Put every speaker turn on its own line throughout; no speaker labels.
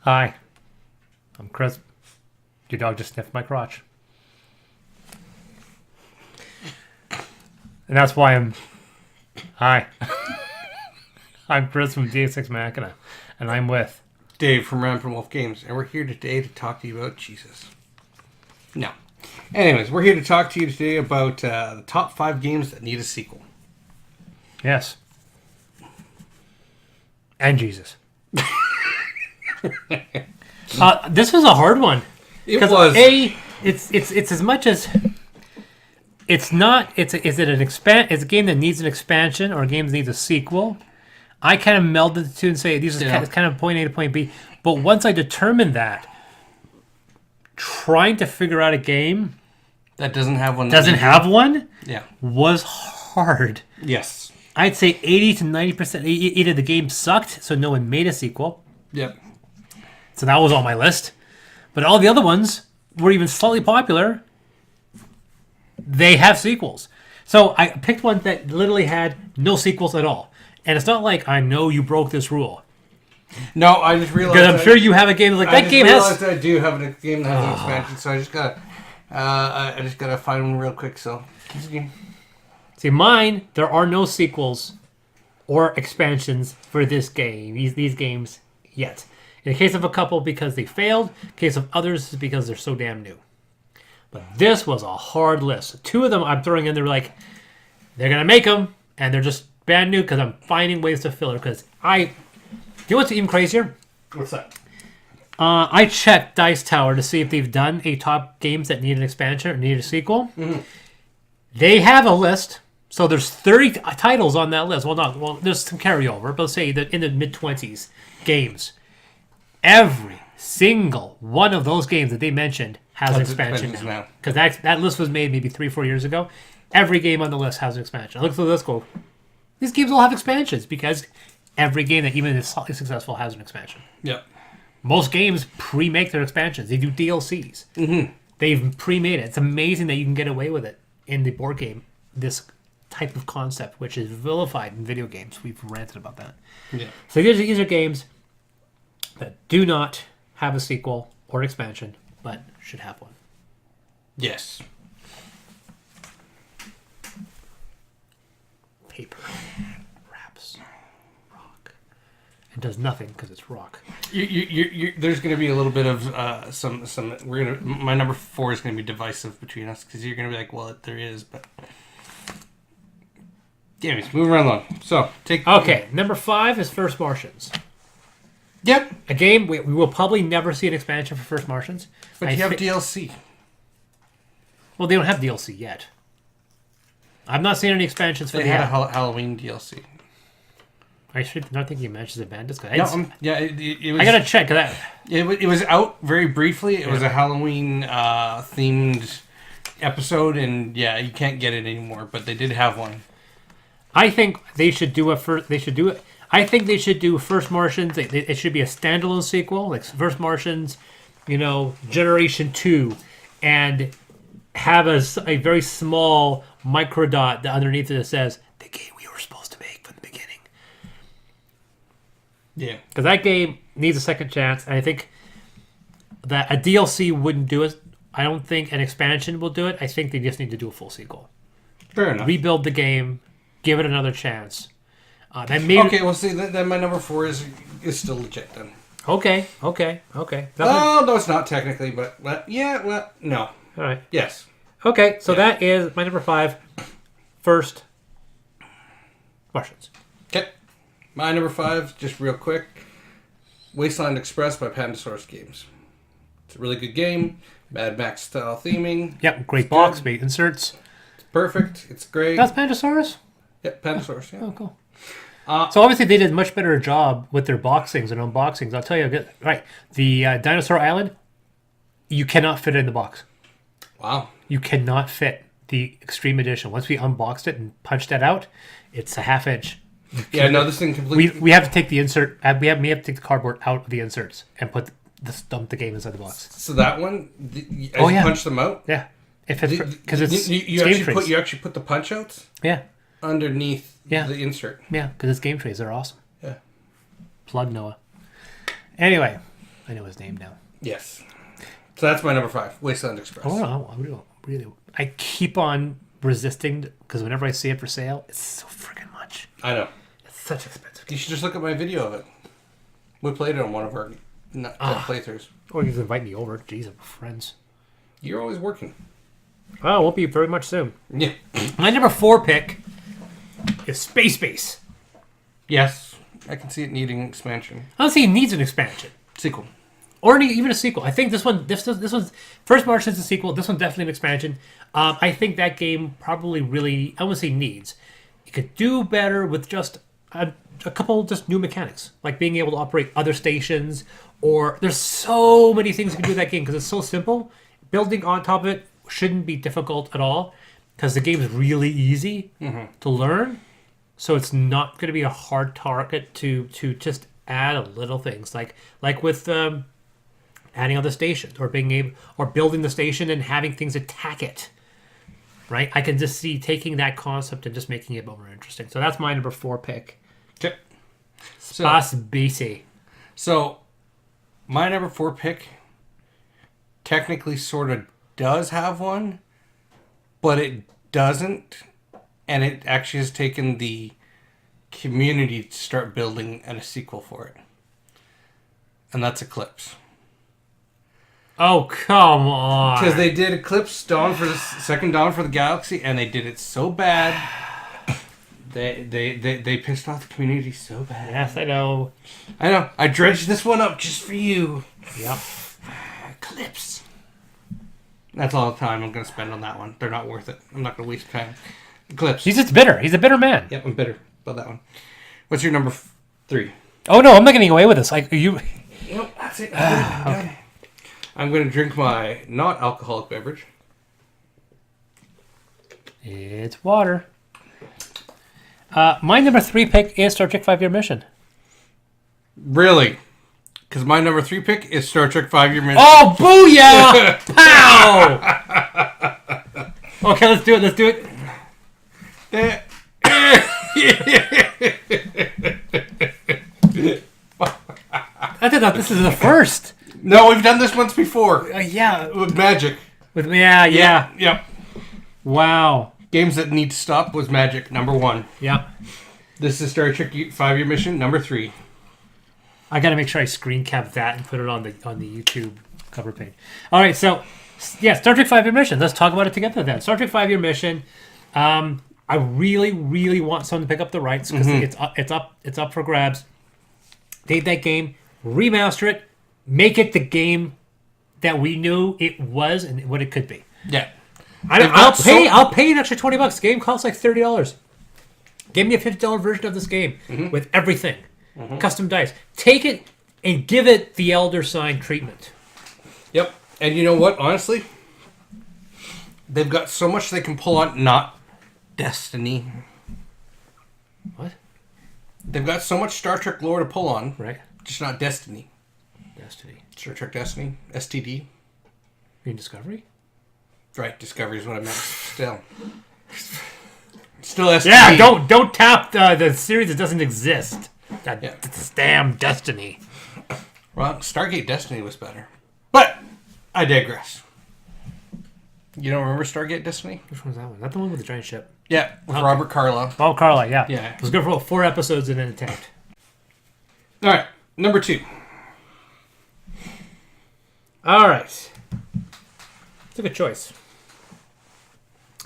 Hi, I'm Chris. Your dog just sniffed my crotch. And that's why I'm... Hi. I'm Chris from Deus Ex Machina. And I'm with...
Dave from Rampant Wolf Games, and we're here today to talk to you about Jesus. No. Anyways, we're here to talk to you today about the top 5 games that need a sequel.
Yes. And Jesus. This was a hard one.
It was.
It's as much as... It's not... Is it a game that needs an expansion or a game that needs a sequel? I kind of melded the two and say these are kind of point A to point B. But once I determined that, trying to figure out a game
that doesn't have one.
Yeah, was hard.
Yes.
I'd say 80 to 90%. Either the game sucked, so no one made a sequel.
Yep.
So that was on my list. But all the other ones were even slightly popular. They have sequels. So I picked one that literally had no sequels at all. And it's not like I know you broke this rule.
No, I just realized
because I'm sure you have a game like that game has.
I do have a game that has an expansion, so I just gotta find one real quick. So,
see, mine there are no sequels or expansions for this game. These games yet. In the case of a couple, because they failed. In the case of others, is because they're so damn new. But this was a hard list. 2 of them I'm throwing in there like they're gonna make them, and they're just brand new because I'm finding ways to fill it. Because you know what's even crazier?
What's that?
I checked Dice Tower to see if they've done a top games that need an expansion or need a sequel. Mm-hmm. They have a list, so there's 30 titles on that list. Well, there's some carryover, but let's say that in the mid-20s games, every single one of those games that they mentioned has an expansion now. Because that list was made maybe 3-4 years ago. Every game on the list has an expansion. I look through the list, go, these games all have expansions because every game that even is slightly successful has an expansion.
Yep.
Most games pre-make their expansions. They do DLCs. Mm-hmm. They've pre-made it. It's amazing that you can get away with it in the board game. This type of concept, which is vilified in video games. We've ranted about that.
Yeah.
So these are games that do not have a sequel or expansion, but should have one.
Yes.
Paper wraps rock. It does nothing because it's rock.
There's going to be a little bit of some. My number 4 is going to be divisive between us because you're going to be like, well, there is, but. Anyways, moving right along. So
Okay, number 5 is First Martians.
Yep.
A game we will probably never see an expansion for First Martians.
But you have DLC.
Well, they don't have DLC yet. I'm not seeing any expansions for
They had a Halloween DLC.
I should not think you mentioned the Bandits.
No, it was,
I gotta check that.
It was out very briefly. It was a Halloween themed episode, and you can't get it anymore. But they did have one.
I think they should do I think they should do First Martians. It should be a standalone sequel, like First Martians, Generation 2, and have a very small micro dot underneath it that says the game we were supposed to make from the beginning.
Yeah.
Because that game needs a second chance, and I think that a DLC wouldn't do it. I don't think an expansion will do it. I think they just need to do a full sequel.
Fair enough.
Rebuild the game, give it another chance.
Okay, well, see, then my number 4 is still legit then.
Okay.
No, it's not technically, but no.
All right.
Yes.
Okay, so that is my number 5, First Martians.
Okay. My number 5, just real quick, Wasteland Express by Pandasaurus Games. It's a really good game, Mad Max style theming.
Yep, great box, great inserts.
It's perfect. It's great.
That's Pandasaurus?
Yep, Pandasaurus, yeah.
Oh, cool. So obviously they did a much better job with their boxings and unboxings. I'll tell you, right, the Dinosaur Island, you cannot fit it in the box.
Wow.
You cannot fit the Extreme Edition. Once we unboxed it and punched that out, it's a half inch.
This thing completely...
We have to take the insert, we have to take the cardboard out of the inserts and dump the game inside the box.
So that one, you punch them out?
Yeah. Because it's
you actually put the punch outs?
Yeah.
Underneath the insert.
Yeah, because it's game trays. They're awesome.
Yeah.
Plug Noah. Anyway, I know his name now.
Yes. So that's my number 5, Wasteland Express.
Oh, no, I keep on resisting because whenever I see it for sale, it's so freaking much.
I know.
It's such expensive.
You should just look at my video of it. We played it on one of our playthroughs.
Or you can invite me over. Jeez, we're friends.
You're always working.
Oh, won't be very much soon.
Yeah.
My number 4 pick is Space Base.
Yes. I can see it needing expansion.
I don't see it needs an expansion.
Sequel.
Or even a sequel. I think this one's first March is a sequel. This one's definitely an expansion. I think that game probably really, I wouldn't say needs. It could do better with just a couple just new mechanics, like being able to operate other stations. Or there's so many things you can do with that game because it's so simple. Building on top of it shouldn't be difficult at all because the game is really easy to learn. So it's not going to be a hard target to just add a little things like with adding other stations or building the station and having things attack it. Right? I can just see taking that concept and just making it more interesting. So that's my number 4 pick.
Okay.
Space Base.
So my number 4 pick technically sort of does have one, but it doesn't. And it actually has taken the community to start building a sequel for it. And that's Eclipse.
Oh, come on.
Because they did Eclipse Dawn for the second Dawn for the Galaxy, and they did it so bad. They pissed off the community so bad.
Yes, I know.
I know. I dredged this one up just for you.
Yep.
Eclipse. That's all the time I'm going to spend on that one. They're not worth it. I'm not going to waste time. Eclipse.
He's just bitter. He's a bitter man.
Yep, I'm bitter about that one. What's your number 3?
Oh, no, I'm not getting away with this. Like, you...
Nope, that's it. Okay. I'm going to drink my not alcoholic beverage.
It's water. My number 3 pick is Star Trek 5-Year Mission.
Really? Because my number 3 pick is Star Trek 5-Year Mission.
Oh, booyah! Pow! Okay, let's do it. I thought this is the first.
No, we've done this once before.
Yeah.
With Magic.
Yeah.
Yep.
Wow.
Games that need to stop was Magic, number 1.
Yeah.
This is Star Trek 5-Year Mission, number 3.
I got to make sure I screen cap that and put it on the YouTube cover page. All right, so yeah, Star Trek 5-Year Mission. Let's talk about it together then. Star Trek 5-Year Mission. I really, really want someone to pick up the rights because it's up for grabs. Take that game, remaster it, make it the game that we knew it was and what it could be.
Yeah.
I'll pay an extra $20. The game costs like $30. Give me a $50 version of this game with everything. Custom dice. Take it and give it the Elder Sign treatment.
Yep. And you know what? Honestly, they've got so much they can pull on. Not Destiny.
What?
They've got so much Star Trek lore to pull on.
Right.
Just not Destiny.
Destiny.
Star Trek Destiny. STD.
You mean Discovery?
Right. Discovery is what I meant. Still STD.
Yeah, don't tap the series that doesn't exist. It's damn Destiny.
Well, Stargate Destiny was better. But I digress. You don't remember Stargate Destiny?
Which one's that one? Is that the one with the giant ship?
Yeah, with Robert Carlyle.
Oh, Carla, yeah.
Yeah.
It was good for about 4 episodes and then it tanked.
All right, number 2.
All right. It's a good choice.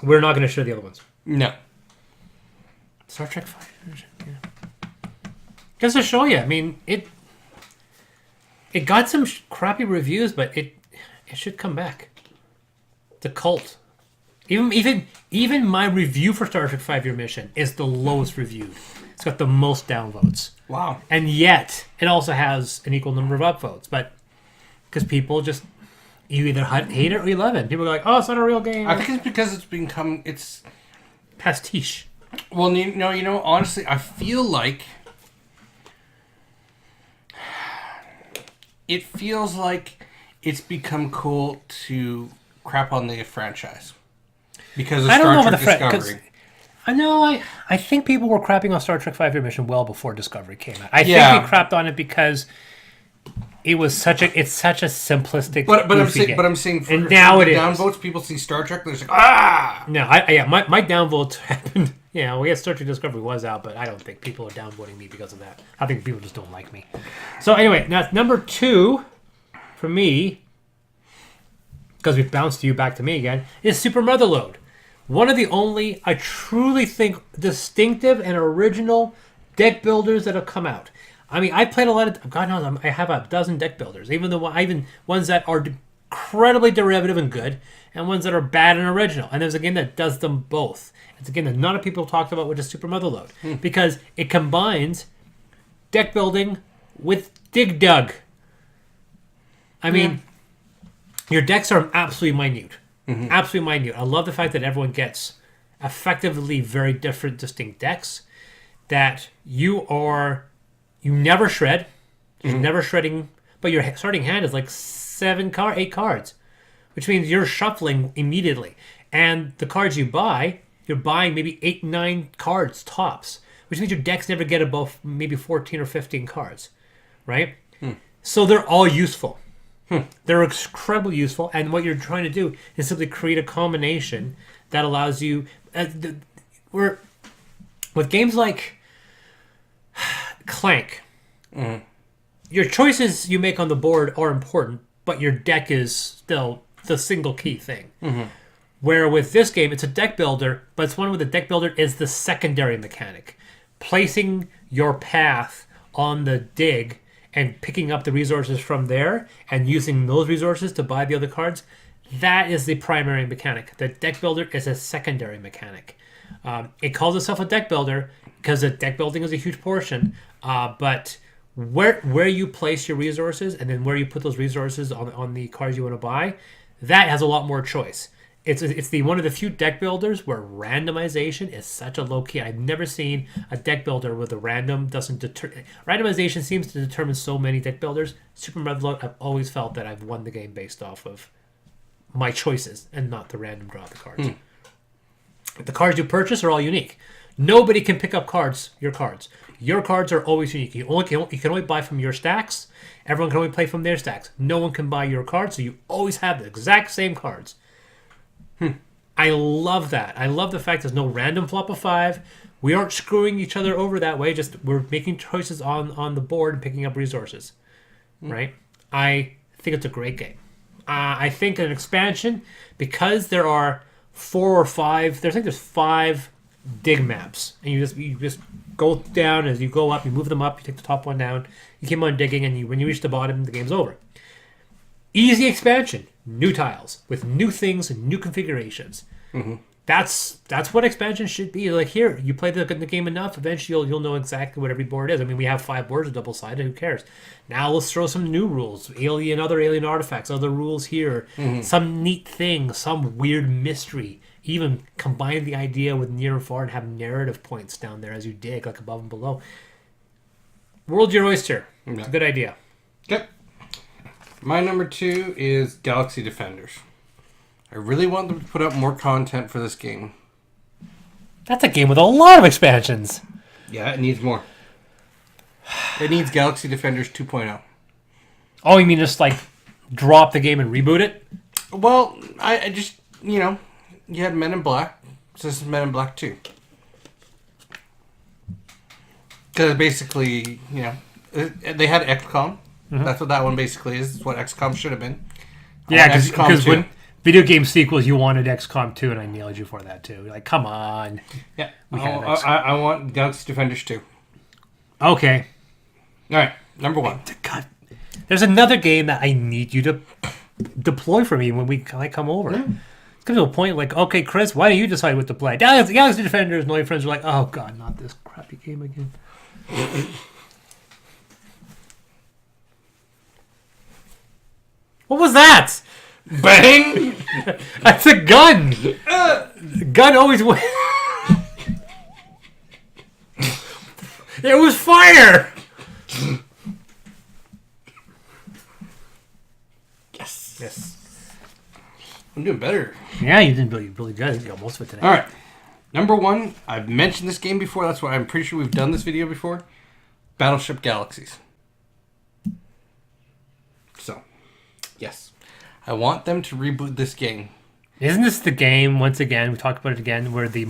We're not going to share the other ones.
No.
Star Trek 5. Yeah. Just to show you, I mean, it got some crappy reviews, but it should come back. It's a cult. Even my review for Star Trek 5-Year Mission is the lowest reviewed. It's got the most downvotes.
Wow.
And yet, it also has an equal number of upvotes. But because people just, you either hate it or you love it. People are like, oh, it's not a real game.
I think it's because it's
pastiche.
Well, you know, honestly, I feel like it feels like it's become cool to crap on the franchise because of Star Trek Discovery.
I think people were crapping on Star Trek 5-Year Mission well before Discovery came out. I think we crapped on it because it's such a simplistic.
But
goofy game.
I'm saying for,
And now
for the
it is.
downvotes, people see Star Trek, they're just like, ah.
No, my downvote happened. Yeah, well, yes, Star Trek Discovery was out, but I don't think people are downvoting me because of that. I think people just don't like me. So anyway, now number 2 for me, because we've bounced you back to me again, is Super Motherload. One of the only, I truly think, distinctive and original deck builders that have come out. I mean, I played a lot of, God knows, I have a dozen deck builders, even ones that are incredibly derivative and good, and ones that are bad and original. And there's a game that does them both. It's a game that not a people talked about, which is Super Motherload, because it combines deck building with Dig Dug. I mean, your decks are absolutely minute. Absolutely minute. I love the fact that everyone gets effectively very different, distinct decks. That you never shred. You're never shredding, but your starting hand is like 8 cards, which means you're shuffling immediately. And the cards you buy, you're buying maybe 8, 9 cards tops, which means your decks never get above maybe 14 or 15 cards, right? So they're all useful. They're incredibly useful, and what you're trying to do is simply create a combination that allows you. With games like Clank, your choices you make on the board are important, but your deck is still the single key thing. Where with this game, it's a deck builder, but it's one where the deck builder is the secondary mechanic. Placing your path on the dig and picking up the resources from there and using those resources to buy the other cards, that is the primary mechanic. The deck builder is a secondary mechanic. It calls itself a deck builder because the deck building is a huge portion, but where you place your resources and then where you put those resources on the cards you want to buy, that has a lot more choice. It's one of the few deck builders where randomization is such a low key. I've never seen a deck builder where the random doesn't randomization seems to determine so many deck builders. Super Motherload, I've always felt that I've won the game based off of my choices and not the random draw of the cards. The cards you purchase are all unique. Nobody can pick up your cards. Your cards are always unique. You can only buy from your stacks. Everyone can only play from their stacks. No one can buy your cards, so you always have the exact same cards. I love that. I love the fact there's no random flop of 5. We aren't screwing each other over that way. Just we're making choices on the board and picking up resources. Right? I think it's a great game. I think an expansion, because there are 4 or 5. There's 5 dig maps, and you just go down as you go up. You move them up. You take the top one down. You keep on digging, and when you reach the bottom, the game's over. Easy expansion, new tiles with new things and new configurations. That's what expansion should be. Like here, you play the game enough, eventually you'll know exactly what every board is. I mean, we have 5 boards of double-sided. Who cares? Now let's throw some new rules, other alien artifacts, other rules here, some neat thing, some weird mystery. Even combine the idea with near and far and have narrative points down there as you dig, like above and below. World your oyster. It's a good idea.
Okay. My number 2 is Galaxy Defenders. I really want them to put out more content for this game.
That's a game with a lot of expansions.
Yeah, it needs more. It needs Galaxy Defenders 2.0.
Oh, you mean just like drop the game and reboot it?
Well, I just, you had Men in Black. So this is Men in Black 2. Because basically, they had XCOM. That's what that one basically is. It's what XCOM should have been.
Yeah, because when video game sequels, you wanted XCOM 2, and I nailed you for that too. You're like, come on.
Yeah, I want Galaxy Defenders 2.
Okay.
All right, number 1.
God, there's another game that I need you to deploy for me when we come over. It's coming to a point like, okay, Chris, why don't you decide what to play? Galaxy Defenders, and all your friends are like, oh God, not this crappy game again. What was that?
Bang!
That's a gun. Gun always wins. It was fire. Yes.
I'm doing better.
Yeah, you did really good. You got most of it today.
All right. Number 1, I've mentioned this game before. That's why I'm pretty sure we've done this video before. Battleship Galaxies. Yes. I want them to reboot this game.
Isn't this the game, once again, we talked about it again, where the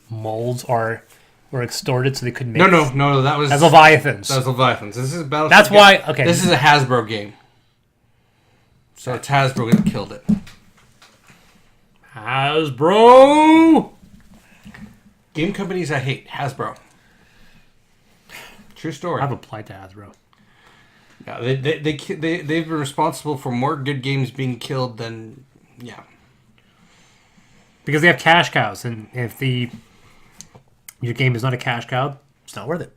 molds were extorted so they couldn't make...
No, that was...
That's Leviathans.
That was Leviathans. This is Battleship.
That's why... Okay.
This is a Hasbro game. So it's Hasbro that killed it.
Hasbro!
Game companies I hate. Hasbro. True story.
I've applied to Hasbro.
Yeah, they've been responsible for more good games being killed than... Yeah.
Because they have cash cows, and if your game is not a cash cow, it's not worth it.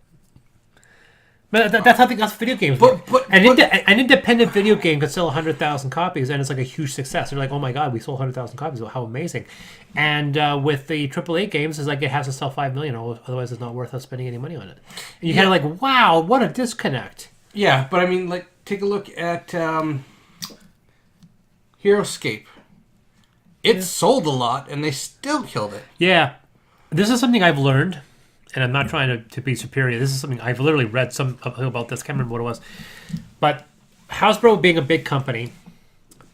But that's how that's video games work. An independent video game could sell 100,000 copies, and it's like a huge success. They're like, oh my god, we sold 100,000 copies. How amazing! And with the AAA games, it's like it has to sell 5 million, otherwise it's not worth us spending any money on it. And you kind of like, wow, what a disconnect.
Yeah, but I mean, like, take a look at HeroScape. It sold a lot, and they still killed it.
Yeah, this is something I've learned. And I'm not trying to be superior. This is something I've literally read about this. Can't remember what it was. But Hasbro, being a big company,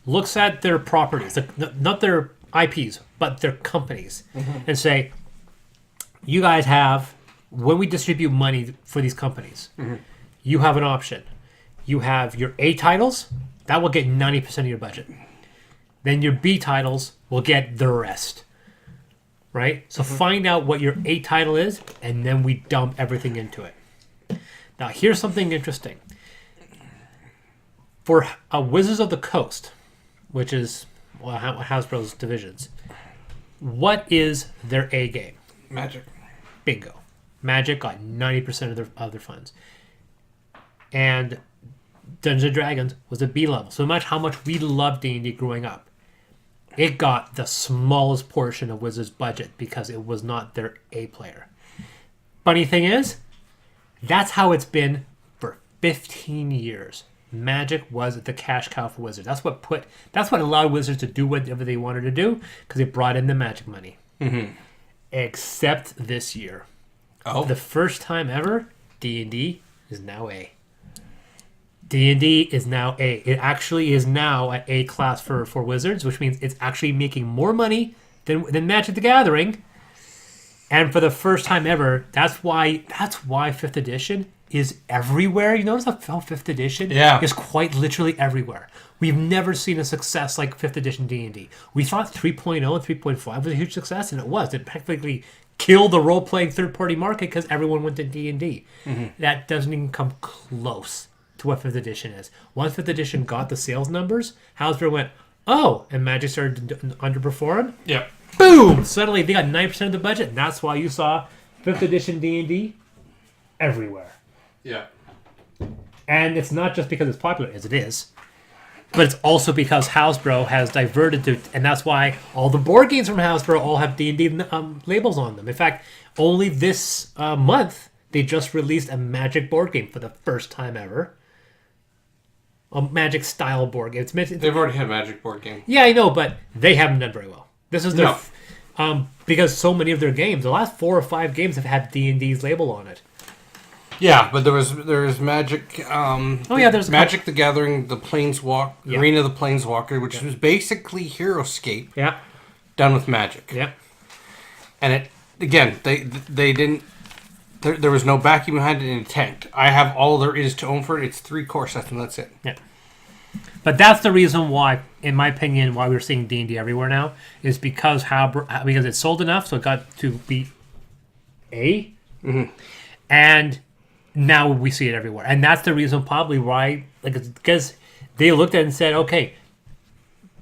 looks at their properties, not their IPs, but their companies, and say, you guys have, when we distribute money for these companies, you have an option. You have your A titles, that will get 90% of your budget. Then your B titles will get the rest. Right? So find out what your A title is, and then we dump everything into it. Now, here's something interesting. For Wizards of the Coast, which is Hasbro's divisions, what is their A game?
Magic.
Bingo. Magic got 90% of their funds. And Dungeons & Dragons was a B level. So imagine how much we loved D&D growing up. It got the smallest portion of Wizards' budget because it was not their A player. Funny thing is, that's how it's been for 15 years. Magic was the cash cow for Wizards. That's what allowed Wizards to do whatever they wanted to do because it brought in the Magic money. Mm-hmm. Except this year. Oh. For the first time ever, D&D is now A. D&D is now A. It actually is now at A class for Wizards, which means it's actually making more money than Magic the Gathering. And for the first time ever, that's why 5th edition is everywhere. You notice how 5th edition is quite literally everywhere. We've never seen a success like 5th edition D&D. We thought 3.0 and 3.5 was a huge success, and it was. It practically killed the role-playing third-party market because everyone went to D&D. Mm-hmm. That doesn't even come close to what 5th edition is. Once 5th edition got the sales numbers, Hasbro went, oh, and Magic started to underperform.
Yeah.
Boom! Suddenly they got 9% of the budget, and that's why you saw 5th edition D&D everywhere.
Yeah.
And it's not just because it's popular, as it is, but it's also because Hasbro has diverted to, and that's why all the board games from Hasbro all have D&D labels on them. In fact, only this month, they just released a Magic board game for the first time ever. A Magic style board game.
They've already had a Magic board game.
Yeah, I know, but they haven't done very well. This is their because so many of their games, the last 4 or 5 games have had D&D's label on it.
Yeah, but there was Magic. There's Magic the Gathering, the Arena of the Planeswalker, which was basically HeroScape.
Yeah.
Done with Magic.
Yeah.
And they didn't. There was no backing behind it in intent. I have all there is to own for it. It's 3 core sets, and that's it.
Yeah. But that's the reason why, in my opinion, why we're seeing D&D everywhere now, is because it sold enough, so it got to be A. Mm-hmm. And now we see it everywhere. And that's the reason probably why, it's because they looked at it and said, okay,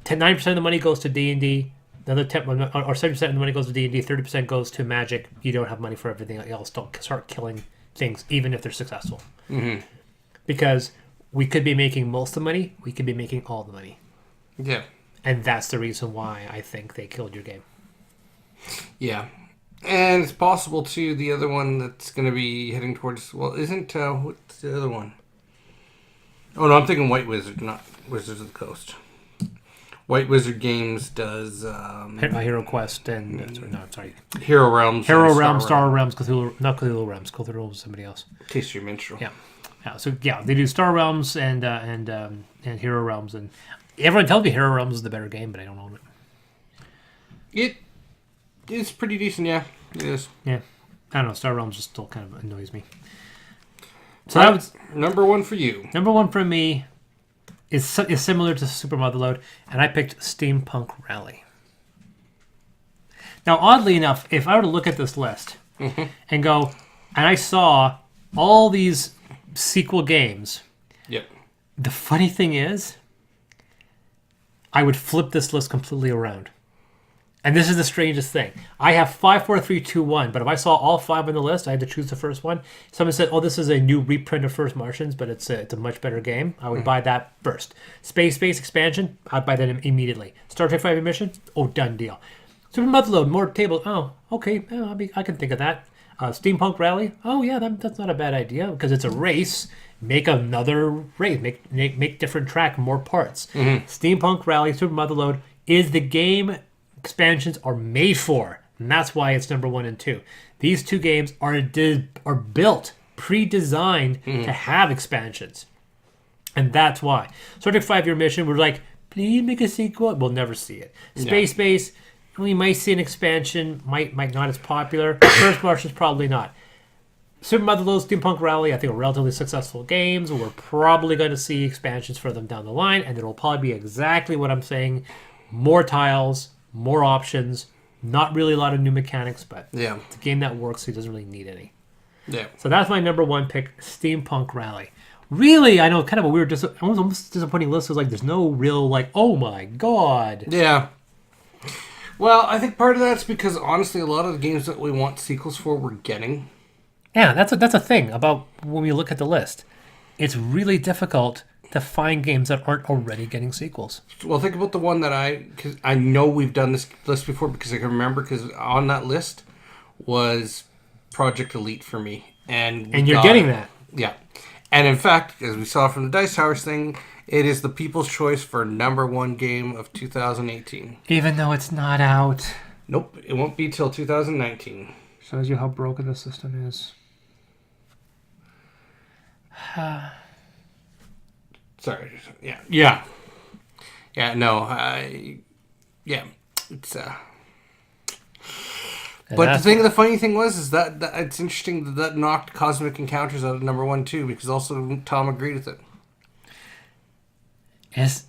9% of the money goes to D&D, another 10 or 70% of the money goes to D&D, 30% goes to Magic. You don't have money for everything else. Don't start killing things, even if they're successful. Mm-hmm. Because we could be making most of the money. We could be making all the money.
Yeah.
And that's the reason why I think they killed your game.
Yeah. And it's possible, too, the other one that's going to be heading towards... Well, isn't... what's the other one? Oh, no, I'm thinking White Wizard, not Wizards of the Coast. White Wizard Games does...
Hero Quest and...
Hero Realms.
Hero Realms, Star Realms, Cthulhu... Not Cthulhu Realms. Cthulhu was somebody else.
Taste Your Minstrel.
Yeah. So yeah, they do Star Realms and Hero Realms, and everyone tells me Hero Realms is the better game, but I don't own it.
It is pretty decent, yeah. It is.
Yeah, I don't know. Star Realms just still kind of annoys me. So that was
number one for you.
number one for me. Is similar to Super Motherload, and I picked Steampunk Rally. Now, oddly enough, if I were to look at this list and go, and I saw all these sequel games,
Yep.
the funny thing is, I would flip this list completely around. And this is the strangest thing. I have 5, 4, 3, 2, 1, but if I saw all 5 on the list, I had to choose the first one. Someone said, "Oh, this is a new reprint of First Martians, but it's a much better game." I would buy that first. Space Base expansion, I'd buy that immediately. Star Trek 5 Emission, oh, done deal. Super Motherload, more table. Oh, okay, I can think of that. Steampunk Rally, oh yeah, that's not a bad idea because it's a race. Make another race. Make different track, more parts. Steampunk Rally, Super Motherload is the game expansions are made for, and that's why it's number 1 and 2. These two games are built, pre-designed to have expansions, and that's why. Star Trek 5-Year Mission, we're like, please make a sequel. We'll never see it. Space Base, we might see an expansion, might not as popular. First Martians, probably not. Super Motherload, Steampunk Rally, I think are relatively successful games. We're probably going to see expansions for them down the line, and it'll probably be exactly what I'm saying. More tiles, more options, not really a lot of new mechanics, but
Yeah.
it's a game that works, so it doesn't really need any.
Yeah.
So that's my number 1 pick, Steampunk Rally. Really, I know, kind of a weird, almost disappointing list. Because like, there's no real like, oh my god.
Yeah. Well, I think part of that's because honestly, a lot of the games that we want sequels for, we're getting.
Yeah, that's a thing about when we look at the list. It's really difficult to find games that aren't already getting sequels.
Well, think about the one that because I know we've done this list before because I can remember because on that list was Project Elite for me, and
you're getting that.
Yeah, and in fact, as we saw from the Dice Towers thing, it is the people's choice for number 1 game of 2018.
Even though it's not out.
Nope, it won't be till 2019.
Shows you how broken the system is.
Sorry. Yeah. No. Yeah. It's But the funny thing is that it's interesting that knocked Cosmic Encounters out of number 1 too, because also Tom agreed with it.
Yes.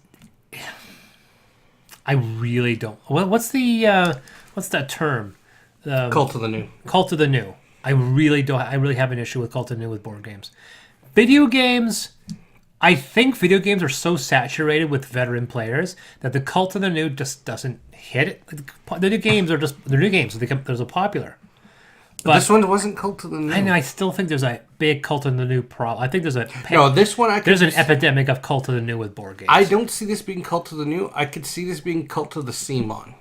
I really don't. What's that term?
Cult of the New.
Cult of the New. I really don't. I really have an issue with Cult of the New with board games. Video games. I think video games are so saturated with veteran players that the Cult of the New just doesn't hit it. The new games are just they're new games, so they're so popular. But
this one wasn't Cult of the New.
I know. I still think there's a big Cult of the New problem. I think there's
this one.
There's an epidemic of Cult of the New with board games.
I don't see this being Cult of the New. I could see this being Cult of the CMON.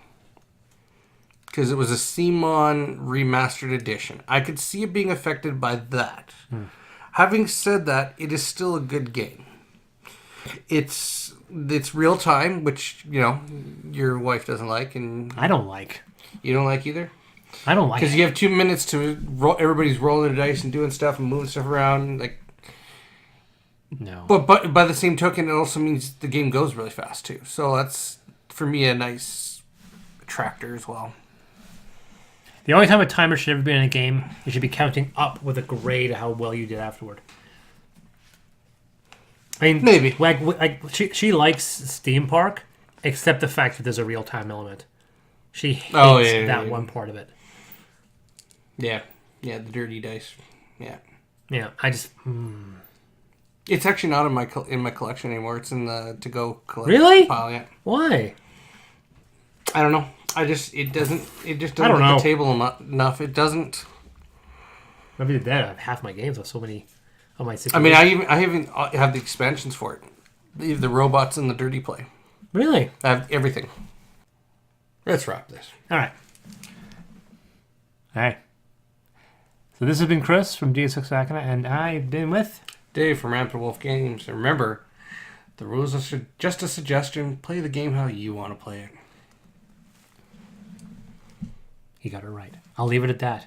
Because it was a CMON remastered edition. I could see it being affected by that. Having said that, it is still a good game. It's real time, which, your wife doesn't like, and
I don't like.
You don't like either?
I don't like
because you have 2 minutes to roll. Everybody's rolling the dice and doing stuff and moving stuff around. Like,
no.
But by the same token, it also means the game goes really fast too. So that's for me a nice attractor as well.
The only time a timer should ever be in a game, you should be counting up with a grade of how well you did afterward. I mean,
maybe
like she likes Steam Park, except the fact that there's a real time element. She hates that one part of it.
Yeah, the dirty dice.
Yeah. I just.
It's actually not in my collection anymore. It's in the to go collection
really
pile. Yeah.
Why?
I don't know. It doesn't hit
know.
The table enough. It doesn't.
Maybe that I have half my games with so many of my situations.
I mean, I even have the expansions for it. The robots and the dirty play.
Really?
I have everything. Let's wrap this.
All right. So this has been Chris from Deus Ex Machina, and I've been with
Dave from Rampant Wolf Games. And remember, the rules are just a suggestion. Play the game how you want to play it.
He got it right. I'll leave it at that.